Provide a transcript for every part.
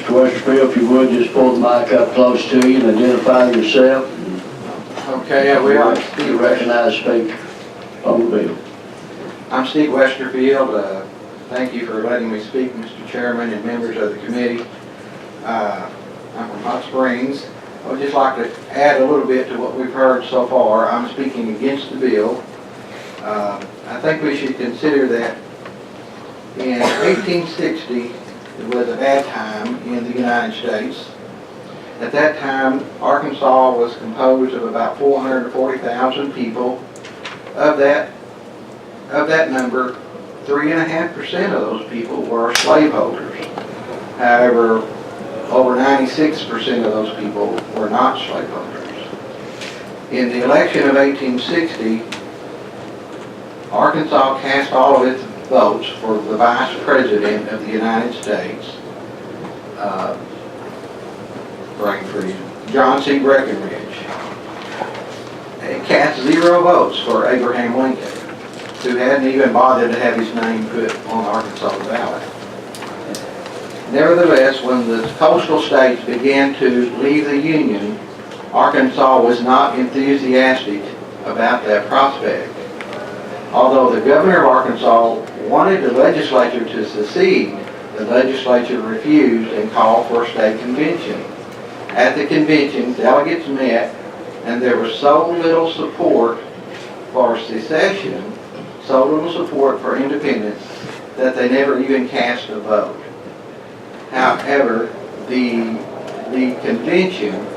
Mr. Westerfield, if you would, just pull the mic up close to you and identify yourself. Okay, I will. You recognize, speak on the bill. I'm Steve Westerfield. Thank you for letting me speak, Mr. Chairman and members of the committee. I'm from Hot Springs. I would just like to add a little bit to what we've heard so far. I'm speaking against the bill. I think we should consider that in 1860, it was a bad time in the United States. At that time, Arkansas was composed of about 440,000 people. Of that number, 3.5% of those people were slaveholders. However, over 96% of those people were not slaveholders. In the election of 1860, Arkansas cast all of its votes for the Vice President of the United States, John C. Breckinridge. It cast 0 votes for Abraham Lincoln, who hadn't even bothered to have his name put on Arkansas' ballot. Nevertheless, when the coastal states began to leave the Union, Arkansas was not enthusiastic about that prospect. Although the governor of Arkansas wanted the legislature to secede, the legislature refused and called for a state convention. At the convention, delegates met, and there was so little support for secession, so little support for independence, that they never even cast a vote. However, the convention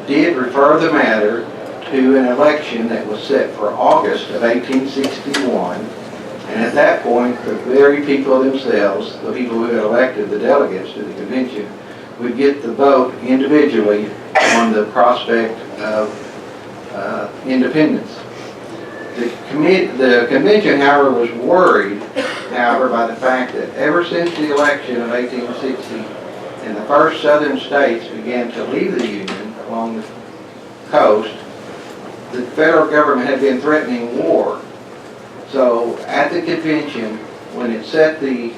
did refer the matter to an election that was set for August of 1861, and at that point, the very people themselves, the people who had elected the delegates to the convention, would get the vote individually on the prospect of independence. The convention, however, was worried, by the fact that ever since the election of 1860, and the first southern states began to leave the Union along the coast, the federal government had been threatening war. So at the convention, when it set the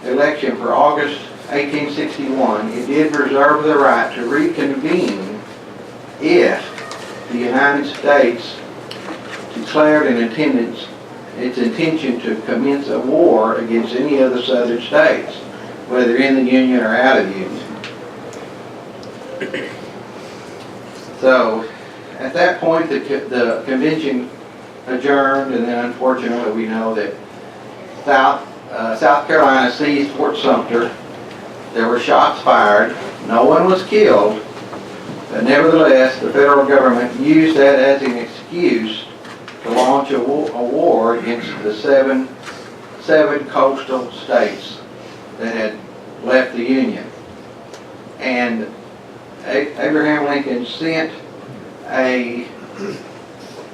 election for August 1861, it did reserve the right to reconvene if the United States declared its intention to commence a war against any of the southern states, whether in the Union or out of the Union. So at that point, the convention adjourned, and then unfortunately we know that South Carolina seized Fort Sumter. There were shots fired. No one was killed, but nevertheless, the federal government used that as an excuse to launch a war against the seven coastal states that had left the Union. And Abraham Lincoln sent a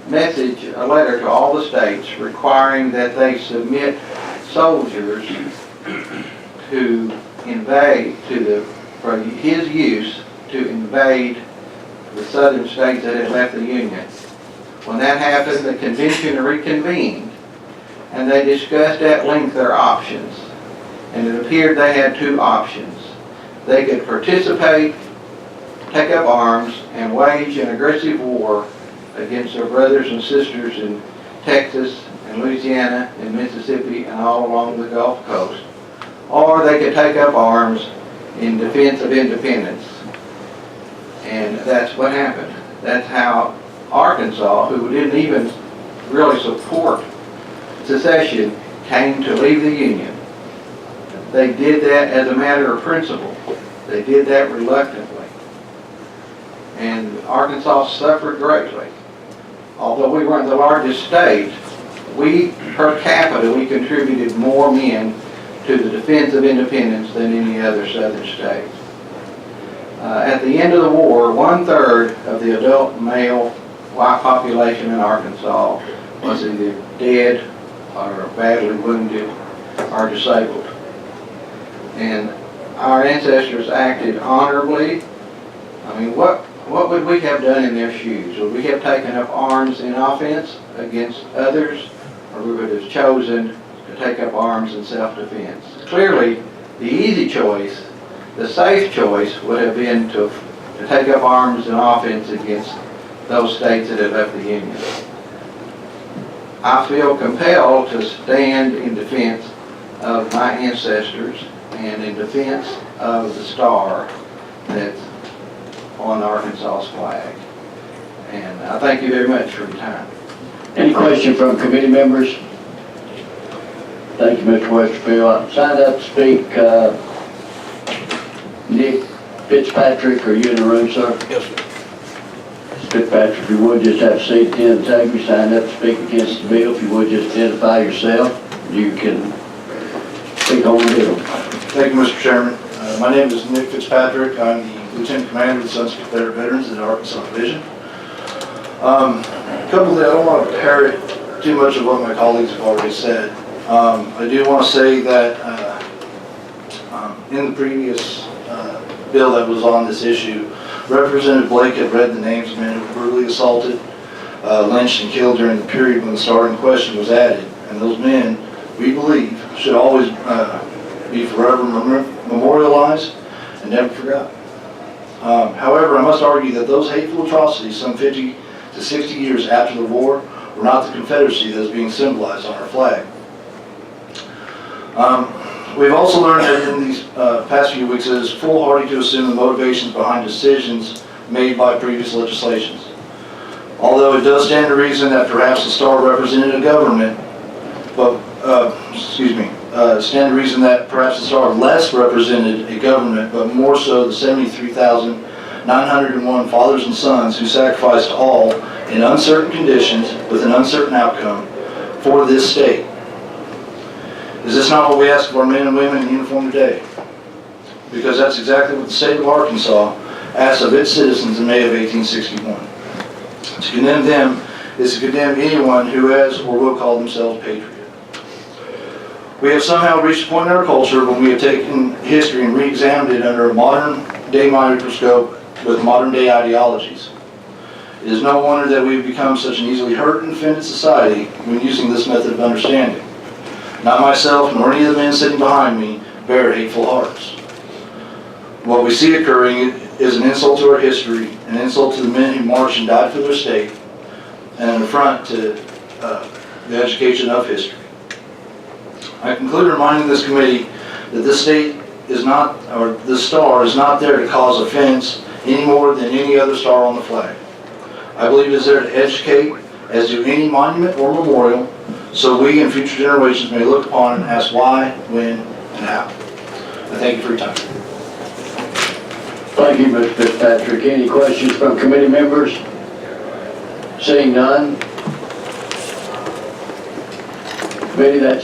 letter to all the states requiring that they submit soldiers to invade, for his use to invade the southern states that had left the Union. When that happened, the convention reconvened, and they discussed at length their options. And it appeared they had 2 options. They could participate, take up arms, and wage an aggressive war against their brothers and sisters in Texas and Louisiana and Mississippi and all along the Gulf Coast. Or they could take up arms in defense of independence. And that's what happened. That's how Arkansas, who didn't even really support secession, came to leave the Union. They did that as a matter of principle. They did that reluctantly. And Arkansas suffered greatly. Although we weren't the largest state, per capita, we contributed more men to the defense of independence than any other southern state. At the end of the war, 1/3 of the adult male white population in Arkansas was either dead or badly wounded or disabled. And our ancestors acted honorably. I mean, what would we have done in their shoes? Would we have taken up arms in offense against others, or we would have chosen to take up arms in self-defense? Clearly, the easy choice The safe choice would have been to take up arms and offense against those states that have left the Union. I feel compelled to stand in defense of my ancestors and in defense of the star that's on Arkansas's flag. And I thank you very much for your time. Any question from committee members? Thank you, Mr. Westerfield. Signed up to speak, Nick Fitzpatrick. Are you in the room, sir? Yes, sir. Mr. Fitzpatrick, if you would just have a seat at the end of the table. You signed up to speak against the bill. If you would just identify yourself, you can speak on the bill. Thank you, Mr. Chairman. My name is Nick Fitzpatrick. I'm the Lieutenant Commander of the Sons of Confederate Veterans in the Arkansas Division. A couple of things, I don't want to parrot too much of what my colleagues have already said. I do want to say that in the previous bill that was on this issue, Representative Blake had read the names of men who were brutally assaulted, lynched, and killed during the period when the star in question was added. And those men, we believe, should always be forever memorialized and never forgotten. However, I must argue that those hateful atrocities some 50 to 60 years after the war were not the Confederacy that is being symbolized on our flag. We've also learned that in these past few weeks it is foolhardy to assume the motivations behind decisions made by previous legislations. Although it does stand to reason that perhaps the star represented a government, but stand to reason that perhaps the star less represented a government, but more so the 73,901 fathers and sons who sacrificed all in uncertain conditions with an uncertain outcome for this state. Is this not what we ask of our men and women in uniform today? Because that's exactly what the state of Arkansas asked of its citizens in May of 1861. To condemn them is to condemn anyone who has or will call themselves patriot. We have somehow reached a point in our culture when we have taken history and re-examined it under a modern-day microscope with modern-day ideologies. It is no wonder that we have become such an easily hurt and offended society when using this method of understanding. Not myself, nor any of the men sitting behind me, bear hateful hearts. What we see occurring is an insult to our history, an insult to the men who marched and died for their state, and an affront to the education of history. I conclude reminding this committee that this state is not, or this star is not there to cause offense any more than any other star on the flag. I believe it is there to educate, as do any monument or memorial, so we and future generations may look upon and ask why, when, and how. I thank you for your time. Thank you, Mr. Fitzpatrick. Any questions from committee members? Seeing none. Committee, that's